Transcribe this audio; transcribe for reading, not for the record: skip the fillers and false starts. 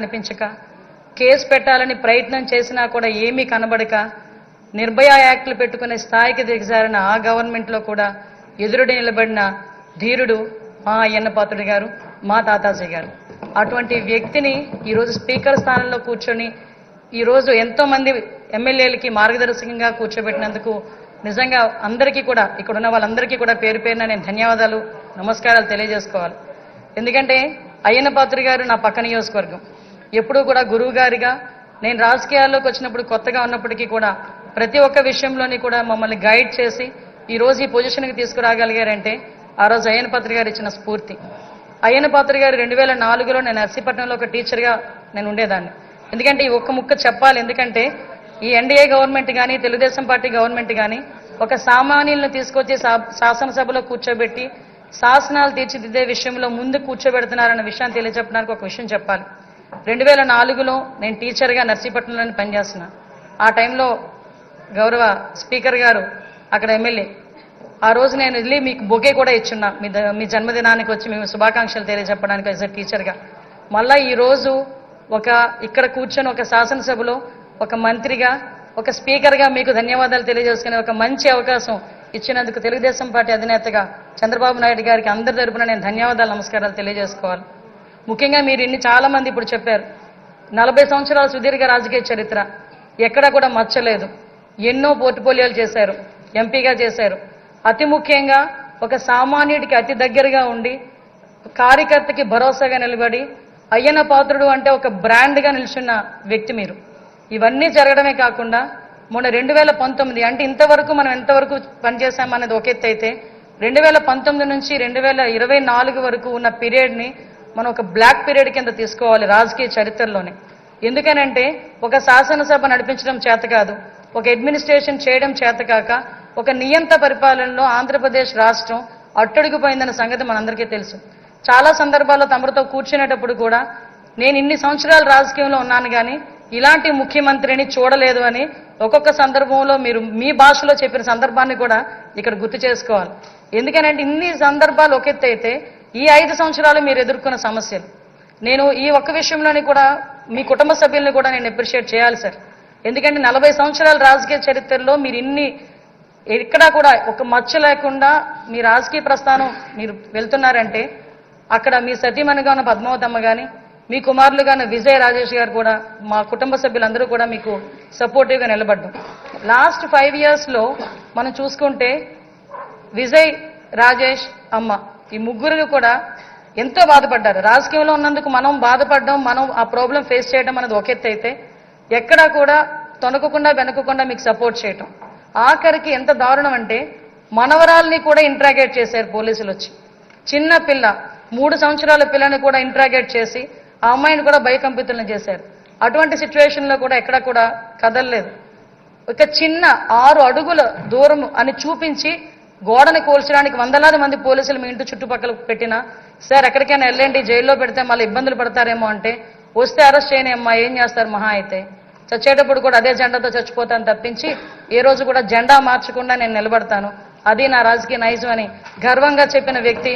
అనిపించక case పెట్టాలని ప్రయత్నం చేసినా కూడా ఏమీ కనబడక నిర్భయ యాక్ట్లు పెట్టుకునే స్థాయికి దిగజారిన ఆ గవర్నమెంట్లో కూడా ఎదురుడి నిలబడిన ధీరుడు మా అయ్యన్న పాత్రుడు గారు, మా తాతాజీ గారు. అటువంటి వ్యక్తిని ఈరోజు స్పీకర్ స్థానంలో కూర్చొని ఈరోజు ఎంతో మంది ఎమ్మెల్యేలకి మార్గదర్శకంగా కూర్చోబెట్టినందుకు నిజంగా అందరికీ కూడా, ఇక్కడ ఉన్న వాళ్ళందరికీ కూడా పేరు పేరున నేను ధన్యవాదాలు, నమస్కారాలు తెలియజేసుకోవాలి. ఎందుకంటే అయ్యన్న పాత్రుడు గారు నా పక్క నియోజకవర్గం. ఎప్పుడూ కూడా గురువు గారిగా నేను రాజకీయాల్లోకి వచ్చినప్పుడు కొత్తగా ఉన్నప్పటికీ కూడా ప్రతి ఒక్క విషయంలోని కూడా మమ్మల్ని గైడ్ చేసి ఈరోజు ఈ పొజిషన్కి తీసుకురాగలిగారంటే ఆ రోజు అయ్యన్న పాత్రుడు గారు ఇచ్చిన స్ఫూర్తి. అయ్యన్న పాత్రుడు గారు 2004లో నేను నర్సీపట్నంలో ఒక టీచర్గా నేను ఉండేదాన్ని. ఎందుకంటే ఈ ఒక్క ముక్క చెప్పాలి, ఎందుకంటే ఈ ఎన్డీఏ గవర్నమెంట్ కానీ తెలుగుదేశం పార్టీ గవర్నమెంట్ కానీ ఒక సామాన్యులను తీసుకొచ్చి శాసనసభలో కూర్చోబెట్టి శాసనాలు తీర్చిదిద్దే విషయంలో ముందు కూర్చోబెడుతున్నారన్న విషయాన్ని తెలియజెప్పడానికి ఒక విషయం చెప్పాలి. 2004లో నేను టీచర్గా నర్సీపట్నంలోనే పనిచేస్తున్నా. ఆ టైంలో గౌరవ స్పీకర్ గారు అక్కడ ఎమ్మెల్యే. ఆ రోజు నేను వెళ్ళి మీకు బొకే కూడా ఇచ్చున్నా, మీ జన్మదినానికి వచ్చి మేము శుభాకాంక్షలు తెలియజెప్పడానికి యాజ్ ఎ టీచర్గా. మళ్ళా ఈరోజు ఇక్కడ కూర్చొని ఒక శాసనసభలో ఒక మంత్రిగా, ఒక స్పీకర్గా మీకు ధన్యవాదాలు తెలియజేసుకునే ఒక మంచి అవకాశం ఇచ్చినందుకు తెలుగుదేశం పార్టీ అధినేతగా చంద్రబాబు నాయుడు గారికి అందరి తరపున నేను ధన్యవాదాలు, నమస్కారాలు తెలియజేసుకోవాలి. ముఖ్యంగా మీరు చాలా మంది ఇప్పుడు చెప్పారు, 40 సంవత్సరాల సుదీర్ఘ రాజకీయ చరిత్ర, ఎక్కడా కూడా మచ్చలేదు. ఎన్నో పోర్టుపోలియోలు చేశారు, ఎంపీగా చేశారు. అతి ముఖ్యంగా ఒక సామాన్యుడికి అతి దగ్గరగా ఉండి కార్యకర్తకి భరోసాగా నిలబడి అయ్యన్న పాత్రుడు అంటే ఒక బ్రాండ్గా నిల్చున్న వ్యక్తి మీరు. ఇవన్నీ జరగడమే కాకుండా మొన్న 2019 అంటే ఇంతవరకు మనం ఎంతవరకు పనిచేశామనేది ఒక ఎత్తు అయితే 2019 నుంచి 2024 వరకు ఉన్న పీరియడ్ని మనం ఒక బ్లాక్ పీరియడ్ కింద తీసుకోవాలి రాజకీయ చరిత్రలోనే. ఎందుకనంటే ఒక శాసనసభ నడిపించడం చేత కాదు, ఒక అడ్మినిస్ట్రేషన్ చేయడం చేతకాక ఒక నియంత పరిపాలనలో ఆంధ్రప్రదేశ్ రాష్ట్రం అట్టడుగుపోయిందన్న సంగతి మనందరికీ తెలుసు. చాలా సందర్భాల్లో తమరితో కూర్చునేటప్పుడు కూడా నేను ఇన్ని సంవత్సరాలు రాజకీయంలో ఉన్నాను కానీ ఇలాంటి ముఖ్యమంత్రిని చూడలేదు అని ఒక్కొక్క సందర్భంలో మీరు మీ భాషలో చెప్పిన సందర్భాన్ని కూడా ఇక్కడ గుర్తు చేసుకోవాలి. ఎందుకనంటే ఇన్ని సందర్భాలు ఒక ఎత్తు అయితే ఈ 5 సంవత్సరాలు మీరు ఎదుర్కొన్న సమస్యలు, నేను ఈ ఒక్క విషయంలోని కూడా మీ కుటుంబ సభ్యుల్ని కూడా నేను అప్రిషియేట్ చేయాలి సార్. ఎందుకంటే 40 సంవత్సరాల రాజకీయ చరిత్రలో మీరు ఎక్కడా కూడా ఒక మచ్చ లేకుండా మీ రాజకీయ ప్రస్థానం మీరు వెళ్తున్నారంటే అక్కడ మీ సతీమణిగా ఉన్న పద్మావతమ్మ కానీ, మీ కుమారులుగా ఉన్న విజయ్ రాజేష్ గారు కూడా, మా కుటుంబ సభ్యులందరూ కూడా మీకు సపోర్టివ్గా నిలబడ్డాం. లాస్ట్ 5 ఇయర్స్లో మనం చూసుకుంటే విజయ్, రాజేష్, అమ్మ ఈ ముగ్గురు కూడా ఎంతో బాధపడ్డారు. రాజకీయంలో ఉన్నందుకు మనం బాధపడడం, మనం ఆ ప్రాబ్లం ఫేస్ చేయడం అనేది ఒక ఎత్తు అయితే ఎక్కడా కూడా తొనకకుండా వెనకకుండా మీకు సపోర్ట్ చేయటం. ఆఖరికి ఎంత దారుణం అంటే మనవరాల్ని కూడా ఇంట్రాగేట్ చేశారు పోలీసులు వచ్చి. చిన్న పిల్ల 3 సంవత్సరాల పిల్లని కూడా ఇంట్రాగేట్ చేసి ఆ అమ్మాయిని కూడా భయకంపితులను చేశారు. అటువంటి సిచ్యువేషన్లో కూడా ఎక్కడ కూడా కదలలేదు. ఒక చిన్న 6 అడుగుల దూరం అని చూపించి గోడని కూల్చడానికి వందలాది మంది పోలీసులు మీ ఇంటి చుట్టుపక్కల పెట్టినా సార్ ఎక్కడికైనా వెళ్ళండి, జైల్లో పెడితే మళ్ళీ ఇబ్బందులు పడతారేమో అంటే వస్తే అరెస్ట్ చేయని అమ్మా ఏం చేస్తారు, మహా అయితే చచ్చేటప్పుడు కూడా అదే జెండాతో చచ్చిపోతాను తప్పించి ఏ రోజు కూడా జెండా మార్చకుండా నేను నిలబడతాను, అది నా రాజకీయ నైజం అని గర్వంగా చెప్పిన వ్యక్తి